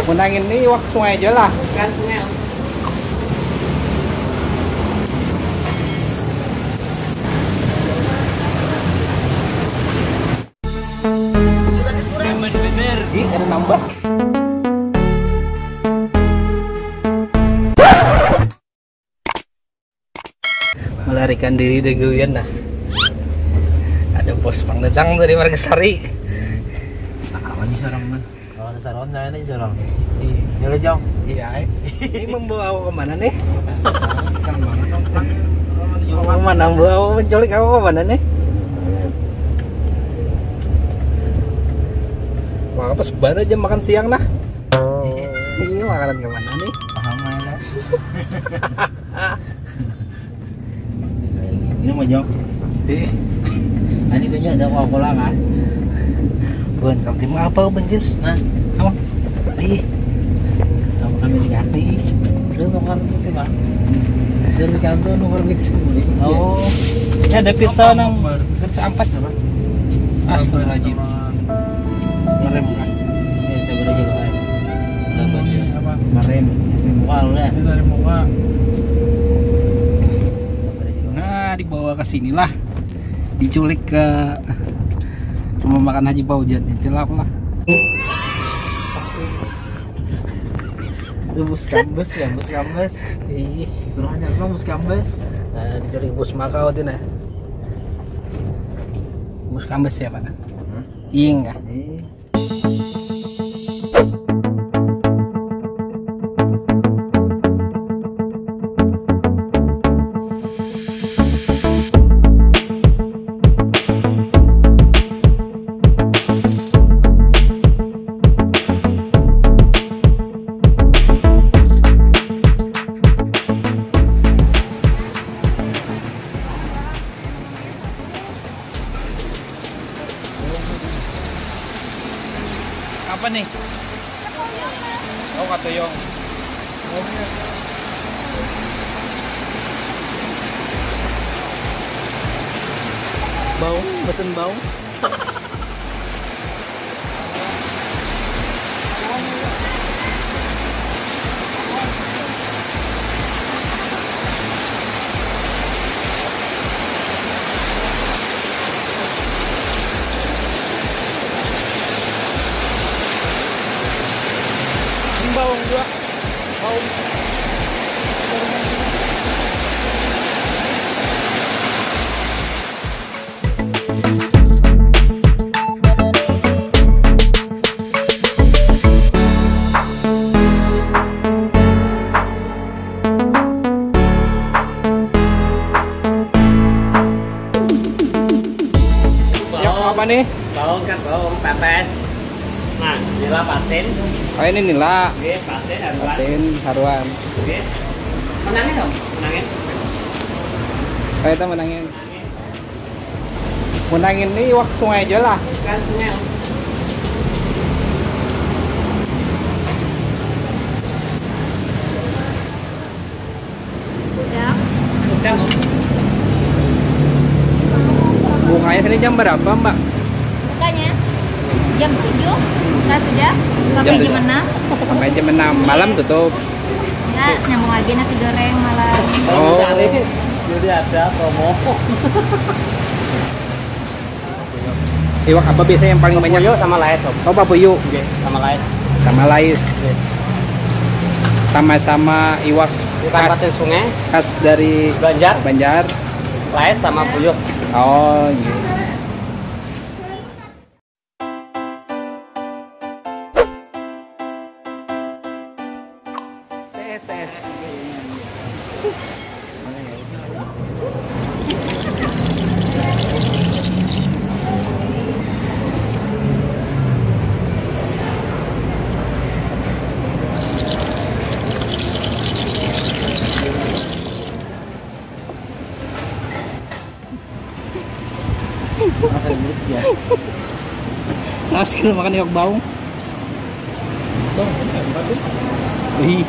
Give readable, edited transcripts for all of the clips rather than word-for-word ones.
Menangin ini iwak sungai aja lah. Kan sungai Om. Ih, ada nambah. Melarikan diri dari Guyan nah. Ada bos pangdedang dari Margasari. Apa nih seorang man? Kalau ada saron saya nih seorang. Iya, lo jong. Iya. Ini membawa aku kemana nih? Kan banget dong. Kemana membawa menculik aku kemana nih? Wah, pas banget aja makan siang nah. Ini makanan kemana nih? Paham lah. Ini mau jong. Ini banyak ada cola kan? Bukan kamu tim apa banjir? Nah, Apa? Ih, kamu kami dikati. Itu nomor itu bang. Dari kantor nomor mix. oh. Ini ada pizza nang pizza 4 apa? Astagfirullahaladzim. Ngerem kan? Ya sebenarnya juga kan. Ini apa? Ngerem. Muka lu ya. Ini dari muka. Nah, dibawa ke sinilah. Diculik ke rumah makan Haji Fauzan. Itulah lah. Itu bus kambes ya, bus kambes. Ih, Turun aja bang, bus kambes. nah, diculik bus Makau itu nah. Bus kambes ya, Pak? Iya enggak? Apa nih? Oh, katuyong. Bau, pesen bau. Bawang juga. Bawang. Yang apa nih? Bawang kan bawang pepes. Nah, nila patin. Oh, ini nila. Oke, patin haruan. Patin haruan. Oke. Menangin dong, menangin. Oh, kita menangin. Menangin ini iwak sungai aja lah. Kan sungai Om. Udang Om. Bukanya sini jam berapa, Mbak? Bukanya jam 7, nah sudah sampai Jam jam 6. Sampai jam 6 malam tutup. Nah, nyambung lagi nasi goreng malam. Oh. Jadi ada promo. Iwak apa biasanya yang paling banyak? Papuyu sama lais Om. Oh, papuyu. Oke, sama lais. Sama lais. Sama-sama iwak Bukan patin sungai, khas dari Banjar, Banjar. lais sama puyuh. Oh, gitu. Tes. Masa dulu ya. Nah, sekarang makan iwak baung. Wih,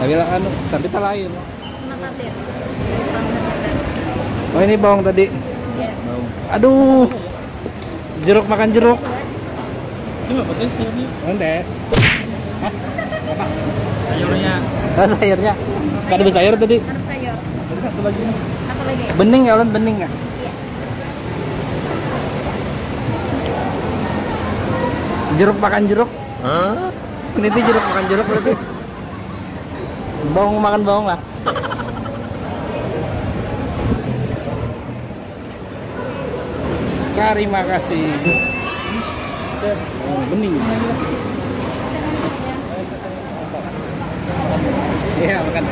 tapi lah anu, tapi tak lain. Sama tabir. Oh, ini bawang tadi. Aduh. Jeruk makan jeruk. Ini apa tuh sayurnya? Kontes. Hah? Apa? Sayurnya. Ah, sayurnya. Kan ada sayur tadi. Harus sayur. Satu lagi. Apa lagi? Bening ya, Ulan, bening nggak? Iya. Jeruk makan jeruk. Ini tuh jeruk makan jeruk berarti. Bawang makan bawang lah. Terima kasih. Oh, bening. Iya, makan.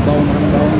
Bawang makan bawang.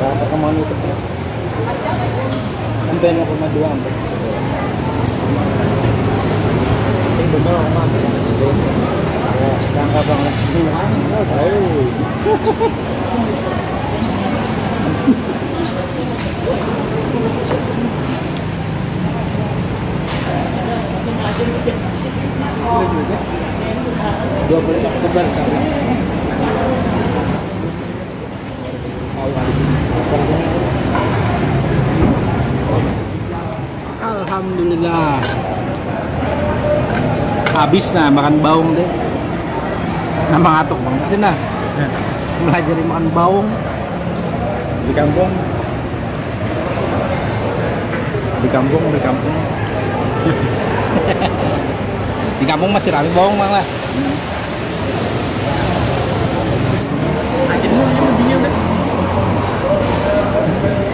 Berapa kemana itu? Sampai 0,2 sampai. Ini benar mah. Ya, jangka banget. Dua puluh sebar kali. Alhamdulillah. Habis nah makan bawang deh. Nama ngatuk banget deh nah. Belajar makan bawang di kampung. Di kampung. Di kampung masih rame bawang malah.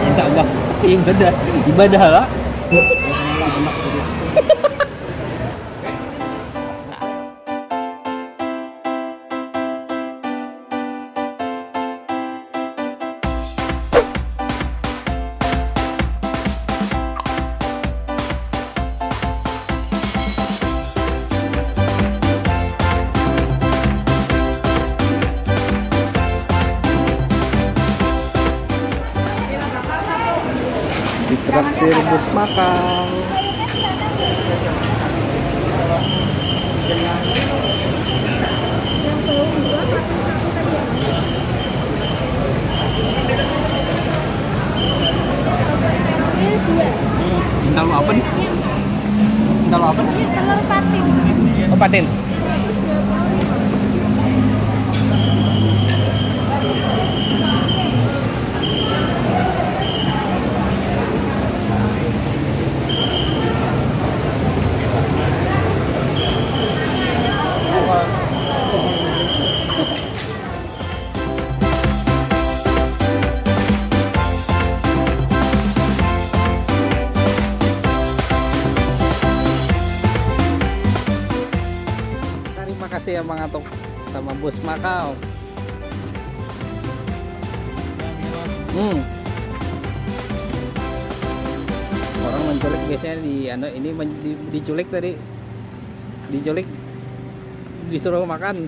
Insya Allah ibadah lah. Ditraktir bus makan. Minta lo apa nih? Minta lo apa? Telur patin. Oh, patin. Terima kasih ya Bang Atok sama Bos Makau. Orang menculik biasanya ini diculik tadi. Diculik disuruh makan.